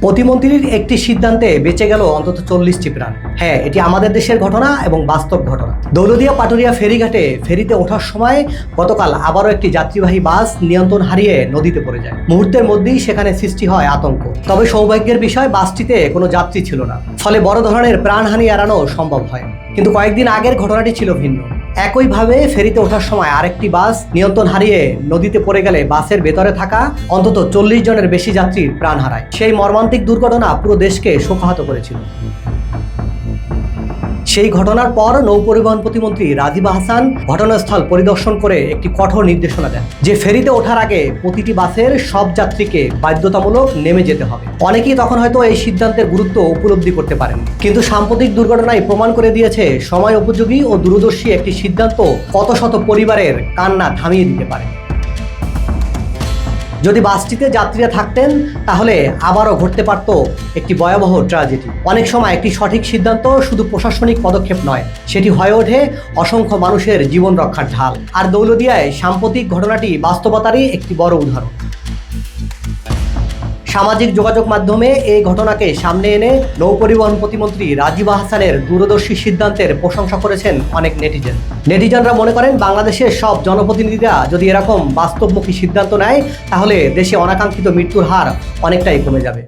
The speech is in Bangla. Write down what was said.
প্রতিমন্ত্রীর একটি সিদ্ধান্তে বেঁচে গেল অন্তত 40টি প্রাণ। হ্যাঁ, এটি আমাদের দেশের ঘটনা এবং বাস্তব ঘটনা। দৌলতদিয়া পাটুরিয়া ফেরিঘাটে ফেরিতে ওঠার সময় গতকাল আবারও একটি যাত্রীবাহী বাস নিয়ন্ত্রণ হারিয়ে নদীতে পড়ে যায়। মুহূর্তের মধ্যেই সেখানে সৃষ্টি হয় আতঙ্ক। তবে সৌভাগ্যের বিষয়, বাসটিতে কোনো যাত্রী ছিল না, ফলে বড় ধরনের প্রাণহানি এড়ানো সম্ভব হয়। কিন্তু কয়েকদিন আগের ঘটনাটি ছিল ভিন্ন। একইভাবে ফেরিতে ওঠার সময় আরেকটি বাস নিয়ন্ত্রণ হারিয়ে নদীতে পড়ে গেলে বাসের ভেতরে থাকা অন্তত 40 জনের বেশি যাত্রীর প্রাণ হারায়। সেই মর্মান্তিক দুর্ঘটনা পুরো দেশকে শোকাহত করেছিল। সেই ঘটনার পর নৌপরিবহন প্রতিমন্ত্রী রাজীব আহসান ঘটনাস্থল পরিদর্শন করে একটি কঠোর নির্দেশনা দেন যে ফেরিতে ওঠার আগে প্রতিটি বাসের সব যাত্রীকে বাধ্যতামূলক নেমে যেতে হবে। অনেকেই তখন হয়তো এই সিদ্ধান্তের গুরুত্ব উপলব্ধি করতে পারেন, কিন্তু সাম্প্রতিক দুর্ঘটনায় প্রমাণ করে দিয়েছে সময় উপযোগী ও দূরদর্শী একটি সিদ্ধান্ত কত শত পরিবারের কান্না থামিয়ে দিতে পারে। যদি বাসটিতে যাত্রীরা থাকতেন তাহলে আবারও ঘটতে পারত একটি ভয়াবহ ট্র্যাজেডি। অনেক সময় একটি সঠিক সিদ্ধান্ত শুধু প্রশাসনিক পদক্ষেপ নয়, সেটি হয়ে ওঠে অসংখ্য মানুষের জীবন রক্ষার ঢাল। আর দৌলতদিয়ায় সাম্প্রতিক ঘটনাটি বাস্তবতারই একটি বড় উদাহরণ। সামাজিক যোগাযোগ মাধ্যমে এই ঘটনাকে সামনে এনে নৌপরিবহন প্রতিমন্ত্রী রাজীব আহসানের দূরদর্শী সিদ্ধান্তের প্রশংসা করেছেন অনেক নেটিজনরা মনে করেন বাংলাদেশের সব জনপ্রতিনিধিরা যদি এরকম বাস্তবমুখী সিদ্ধান্ত নেয় তাহলে দেশে অনাকাঙ্ক্ষিত মৃত্যুর হার অনেকটাই কমে যাবে।